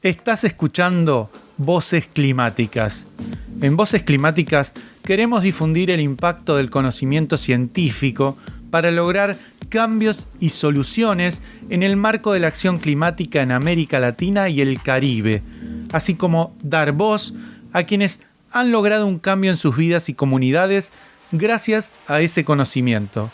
Estás escuchando Voces Climáticas. En Voces Climáticas queremos difundir el impacto del conocimiento científico para lograr cambios y soluciones en el marco de la acción climática en América Latina y el Caribe, así como dar voz a quienes han logrado un cambio en sus vidas y comunidades gracias a ese conocimiento.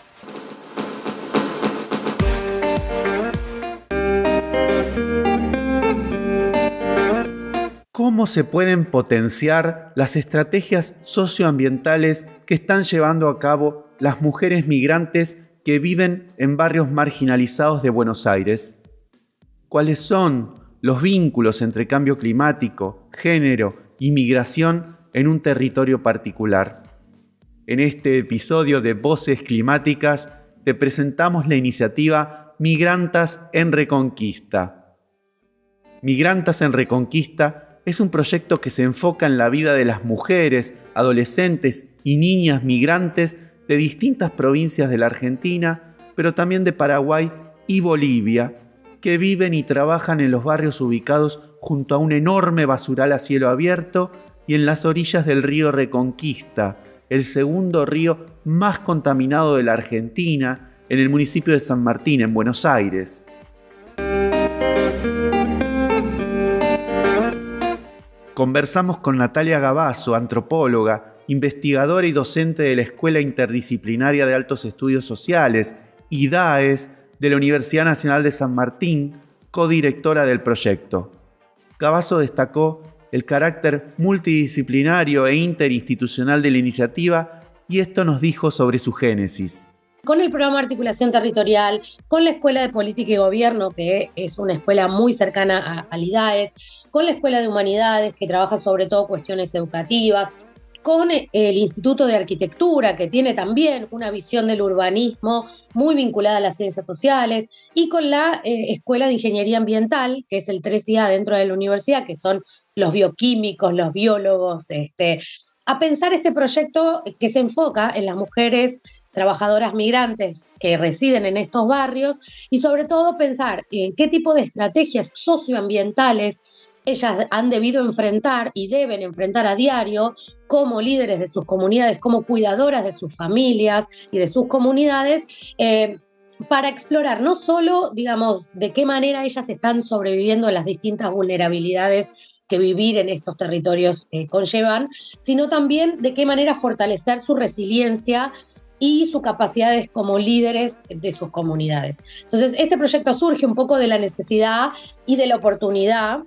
¿Cómo se pueden potenciar las estrategias socioambientales que están llevando a cabo las mujeres migrantes que viven en barrios marginalizados de Buenos Aires? ¿Cuáles son los vínculos entre cambio climático, género y migración en un territorio particular? En este episodio de Voces Climáticas te presentamos la iniciativa Migrantas en Reconquista. Migrantas en Reconquista es un proyecto que se enfoca en la vida de las mujeres, adolescentes y niñas migrantes de distintas provincias de la Argentina, pero también de Paraguay y Bolivia, que viven y trabajan en los barrios ubicados junto a un enorme basural a cielo abierto y en las orillas del río Reconquista, el segundo río más contaminado de la Argentina, en el municipio de San Martín, en Buenos Aires. Conversamos con Natalia Gavazo, antropóloga, investigadora y docente de la Escuela Interdisciplinaria de Altos Estudios Sociales, IDAES, de la Universidad Nacional de San Martín, codirectora del proyecto. Gavazo destacó el carácter multidisciplinario e interinstitucional de la iniciativa y esto nos dijo sobre su génesis. Con el programa de articulación territorial, con la Escuela de Política y Gobierno, que es una escuela muy cercana al IDAES, con la Escuela de Humanidades, que trabaja sobre todo cuestiones educativas, con el Instituto de Arquitectura, que tiene también una visión del urbanismo muy vinculada a las ciencias sociales, y con la Escuela de Ingeniería Ambiental, que es el 3IA dentro de la universidad, que son los bioquímicos, los biólogos, a pensar este proyecto que se enfoca en las mujeres trabajadoras migrantes que residen en estos barrios y sobre todo pensar en qué tipo de estrategias socioambientales ellas han debido enfrentar y deben enfrentar a diario como líderes de sus comunidades, como cuidadoras de sus familias y de sus comunidades, para explorar no solo, digamos, de qué manera ellas están sobreviviendo a las distintas vulnerabilidades que vivir en estos territorios conllevan, sino también de qué manera fortalecer su resiliencia y sus capacidades como líderes de sus comunidades. Entonces, este proyecto surge un poco de la necesidad y de la oportunidad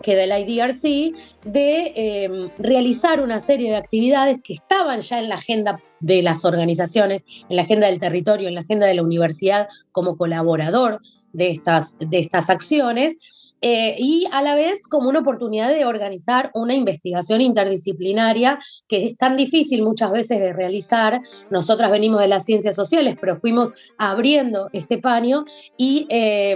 que da la IDRC de realizar una serie de actividades que estaban ya en la agenda de las organizaciones, en la agenda del territorio, en la agenda de la universidad como colaborador de estas acciones, y a la vez como una oportunidad de organizar una investigación interdisciplinaria que es tan difícil muchas veces de realizar. Nosotras venimos de las ciencias sociales, pero fuimos abriendo este paño y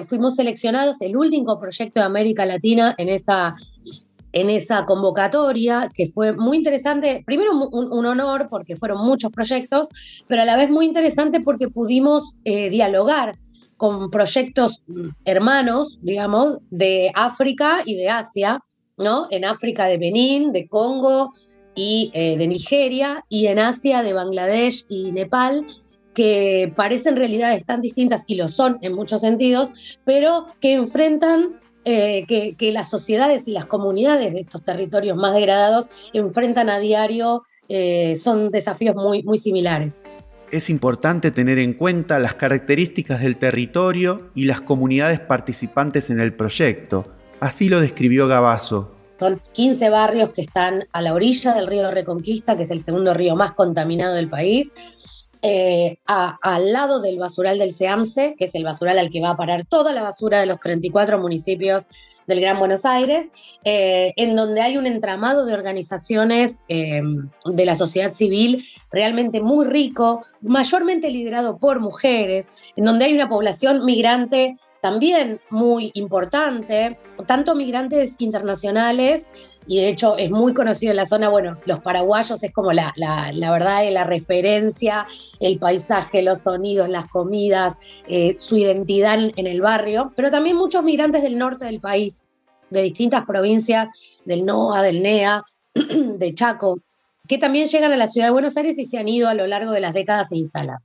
fuimos seleccionados el último proyecto de América Latina en esa convocatoria, que fue muy interesante. Primero un honor porque fueron muchos proyectos, pero a la vez muy interesante porque pudimos dialogar con proyectos hermanos, digamos, de África y de Asia, ¿no? En África de Benín, de Congo y de Nigeria, y en Asia de Bangladesh y Nepal, que parecen realidades tan distintas, y lo son en muchos sentidos, pero que enfrentan, que las sociedades y las comunidades de estos territorios más degradados enfrentan a diario, son desafíos muy, muy similares. Es importante tener en cuenta las características del territorio y las comunidades participantes en el proyecto. Así lo describió Gavazo. Son 15 barrios que están a la orilla del río Reconquista, que es el segundo río más contaminado del país, al lado del basural del SEAMSE, que es el basural al que va a parar toda la basura de los 34 municipios del Gran Buenos Aires, en donde hay un entramado de organizaciones de la sociedad civil realmente muy rico, mayormente liderado por mujeres, en donde hay una población migrante también muy importante, tanto migrantes internacionales, y de hecho es muy conocido en la zona, bueno, los paraguayos es como la verdad, la referencia, el paisaje, los sonidos, las comidas, su identidad en el barrio, pero también muchos migrantes del norte del país, de distintas provincias del NOA, del NEA, de Chaco, que también llegan a la ciudad de Buenos Aires y se han ido a lo largo de las décadas a instalar.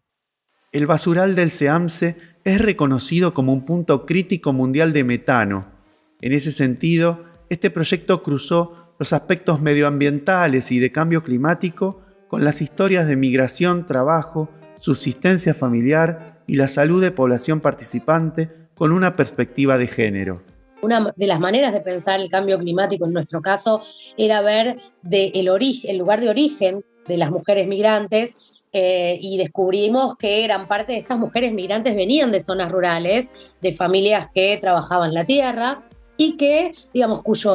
El basural del SEAMSE es reconocido como un punto crítico mundial de metano. En ese sentido, este proyecto cruzó los aspectos medioambientales y de cambio climático con las historias de migración, trabajo, subsistencia familiar y la salud de población participante con una perspectiva de género. Una de las maneras de pensar el cambio climático en nuestro caso era ver el lugar de origen de las mujeres migrantes, y descubrimos que gran parte de estas mujeres migrantes venían de zonas rurales, de familias que trabajaban la tierra y que, digamos, cuya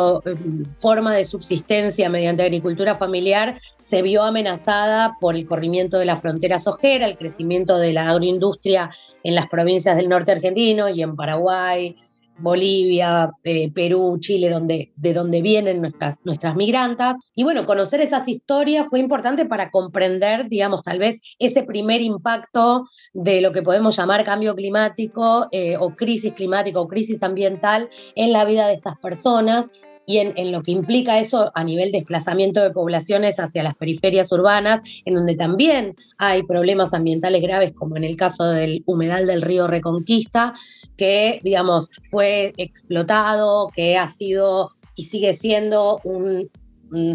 forma de subsistencia mediante agricultura familiar se vio amenazada por el corrimiento de la frontera sojera, el crecimiento de la agroindustria en las provincias del norte argentino y en Paraguay, Bolivia, Perú, Chile, de donde vienen nuestras migrantas. Y bueno, conocer esas historias fue importante para comprender, digamos, tal vez ese primer impacto de lo que podemos llamar cambio climático o crisis climática o crisis ambiental en la vida de estas personas y en lo que implica eso a nivel de desplazamiento de poblaciones hacia las periferias urbanas, en donde también hay problemas ambientales graves, como en el caso del humedal del río Reconquista, que, digamos, fue explotado, que ha sido y sigue siendo un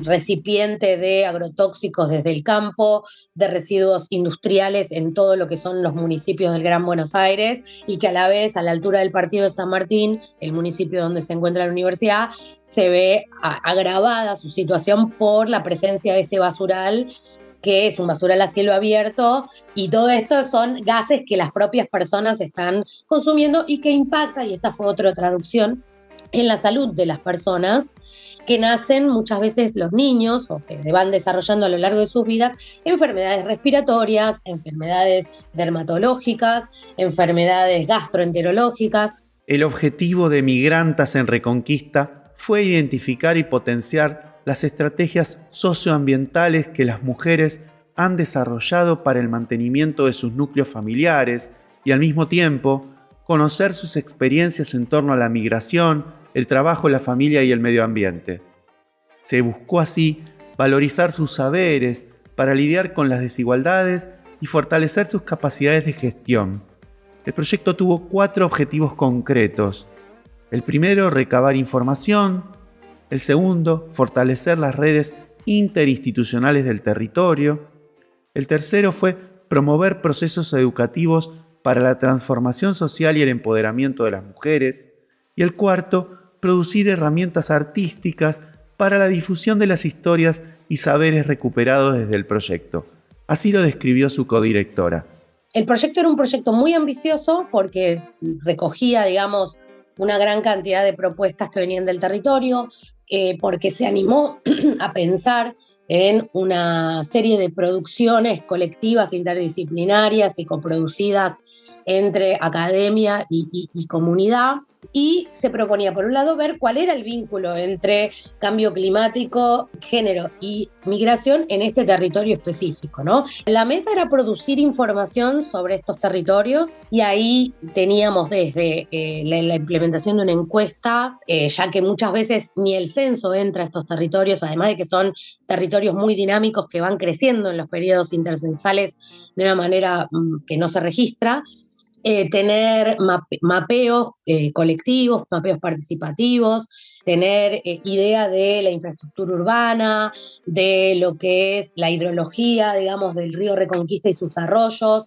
recipiente de agrotóxicos desde el campo, de residuos industriales en todo lo que son los municipios del Gran Buenos Aires, y que a la vez, a la altura del partido de San Martín, el municipio donde se encuentra la universidad, se ve agravada su situación por la presencia de este basural, que es un basural a cielo abierto, y todo esto son gases que las propias personas están consumiendo y que impacta, y esta fue otra traducción, en la salud de las personas, que nacen muchas veces los niños o que van desarrollando a lo largo de sus vidas enfermedades respiratorias, enfermedades dermatológicas, enfermedades gastroenterológicas. El objetivo de Migrantas en Reconquista fue identificar y potenciar las estrategias socioambientales que las mujeres han desarrollado para el mantenimiento de sus núcleos familiares y al mismo tiempo conocer sus experiencias en torno a la migración, el trabajo, la familia y el medio ambiente. Se buscó así valorizar sus saberes para lidiar con las desigualdades y fortalecer sus capacidades de gestión. El proyecto tuvo 4 objetivos concretos. El primero, recabar información. El segundo, fortalecer las redes interinstitucionales del territorio. El tercero fue promover procesos educativos para la transformación social y el empoderamiento de las mujeres. Y el cuarto, producir herramientas artísticas para la difusión de las historias y saberes recuperados desde el proyecto. Así lo describió su codirectora. El proyecto era un proyecto muy ambicioso porque recogía, digamos, una gran cantidad de propuestas que venían del territorio, porque se animó a pensar en una serie de producciones colectivas interdisciplinarias y coproducidas entre academia y comunidad, y se proponía, por un lado, ver cuál era el vínculo entre cambio climático, género y migración en este territorio específico, ¿no? La meta era producir información sobre estos territorios, y ahí teníamos desde la implementación de una encuesta, ya que muchas veces ni el censo entra a estos territorios, además de que son territorios muy dinámicos que van creciendo en los periodos intercensales de una manera que no se registra. Tener mapeos colectivos, mapeos participativos, tener idea de la infraestructura urbana, de lo que es la hidrología, digamos, del río Reconquista y sus arroyos,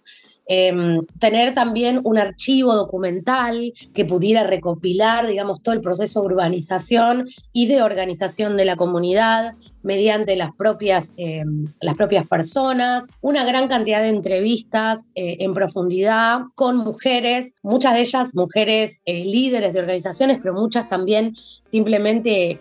tener también un archivo documental que pudiera recopilar, digamos, todo el proceso de urbanización y de organización de la comunidad mediante las propias personas, una gran cantidad de entrevistas en profundidad con mujeres, muchas de ellas mujeres líderes de organizaciones, pero muchas también simplemente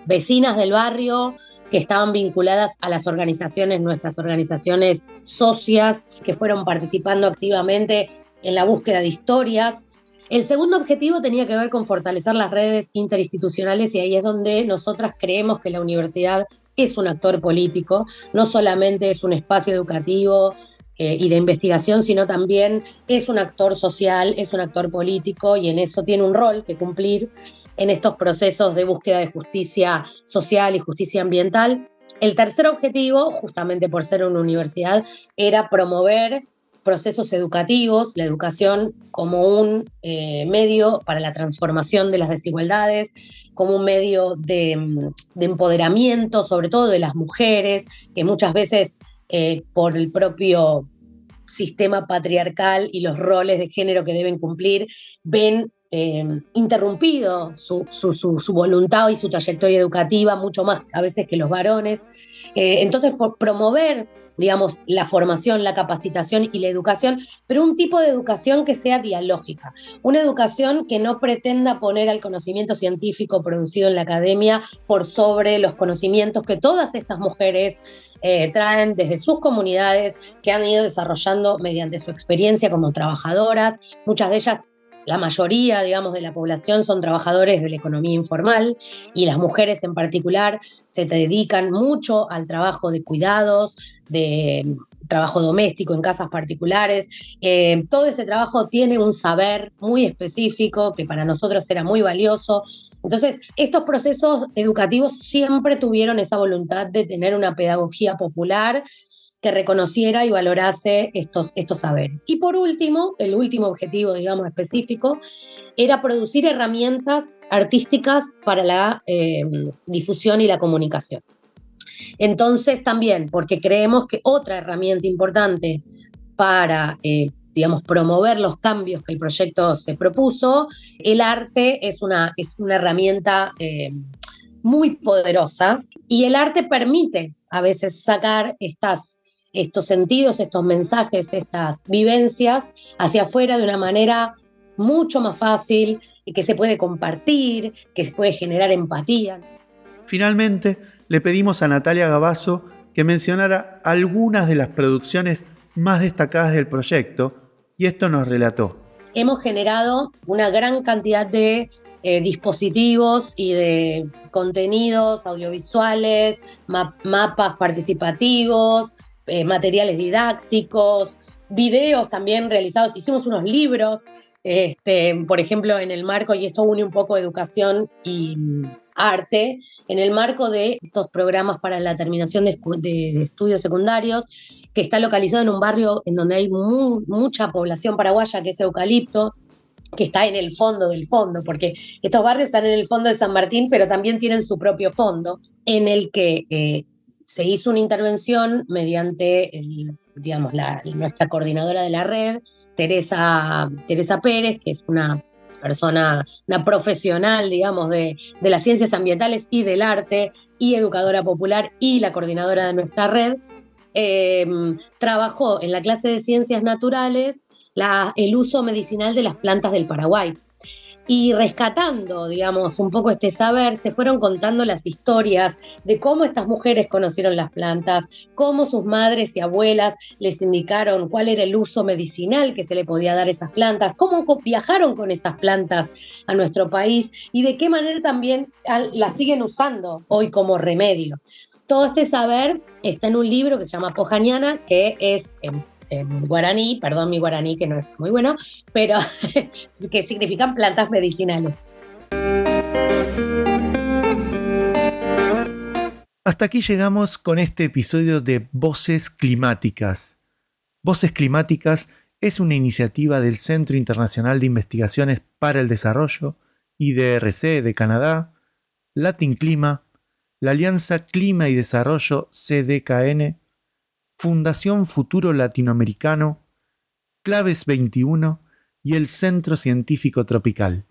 vecinas del barrio, que estaban vinculadas a las organizaciones, nuestras organizaciones socias, que fueron participando activamente en la búsqueda de historias. El segundo objetivo tenía que ver con fortalecer las redes interinstitucionales, y ahí es donde nosotras creemos que la universidad es un actor político, no solamente es un espacio educativo y de investigación, sino también es un actor social, es un actor político y en eso tiene un rol que cumplir en estos procesos de búsqueda de justicia social y justicia ambiental. El tercer objetivo, justamente por ser una universidad, era promover procesos educativos, la educación como un medio para la transformación de las desigualdades, como un medio de empoderamiento, sobre todo de las mujeres, que muchas veces por el propio sistema patriarcal y los roles de género que deben cumplir, ven interrumpido su voluntad y su trayectoria educativa, mucho más a veces que los varones. Entonces, promover, digamos, la formación, la capacitación y la educación, pero un tipo de educación que sea dialógica, una educación que no pretenda poner al conocimiento científico producido en la academia por sobre los conocimientos que todas estas mujeres traen desde sus comunidades, que han ido desarrollando mediante su experiencia como trabajadoras. Muchas de ellas, la mayoría, digamos, de la población son trabajadores de la economía informal y las mujeres en particular se dedican mucho al trabajo de cuidados, de trabajo doméstico en casas particulares. Todo ese trabajo tiene un saber muy específico que para nosotros era muy valioso. Entonces, estos procesos educativos siempre tuvieron esa voluntad de tener una pedagogía popular que reconociera y valorase estos saberes. Y por último, el último objetivo, digamos, específico, era producir herramientas artísticas para la difusión y la comunicación. Entonces, también, porque creemos que otra herramienta importante para digamos, promover los cambios que el proyecto se propuso, el arte es una herramienta muy poderosa y el arte permite a veces sacar estos sentidos, estos mensajes, estas vivencias hacia afuera de una manera mucho más fácil, que se puede compartir, que se puede generar empatía. Finalmente, le pedimos a Natalia Gavazo que mencionara algunas de las producciones más destacadas del proyecto, y esto nos relató. Hemos generado una gran cantidad de dispositivos y de contenidos audiovisuales, mapas participativos, materiales didácticos, videos también realizados. Hicimos unos libros, por ejemplo, en el marco, y esto une un poco educación y arte, en el marco de estos programas para la terminación de estudios secundarios, que está localizado en un barrio en donde hay mucha población paraguaya, que es Eucalipto, que está en el fondo del fondo, porque estos barrios están en el fondo de San Martín, pero también tienen su propio fondo, en el que se hizo una intervención mediante, digamos, nuestra coordinadora de la red, Teresa Pérez, que es una persona, una profesional, digamos, de las ciencias ambientales y del arte, y educadora popular, y la coordinadora de nuestra red. Trabajó en la clase de ciencias naturales el uso medicinal de las plantas del Paraguay. Y rescatando, digamos, un poco este saber, se fueron contando las historias de cómo estas mujeres conocieron las plantas, cómo sus madres y abuelas les indicaron cuál era el uso medicinal que se le podía dar a esas plantas, cómo viajaron con esas plantas a nuestro país y de qué manera también las siguen usando hoy como remedio. Todo este saber está en un libro que se llama Pojañana, que es en guaraní, perdón mi guaraní que no es muy bueno, pero que significan plantas medicinales. Hasta aquí llegamos con este episodio de Voces Climáticas. Voces Climáticas es una iniciativa del Centro Internacional de Investigaciones para el Desarrollo, IDRC de Canadá, Latin Clima, la Alianza Clima y Desarrollo CDKN, Fundación Futuro Latinoamericano, Claves 21 y el Centro Científico Tropical.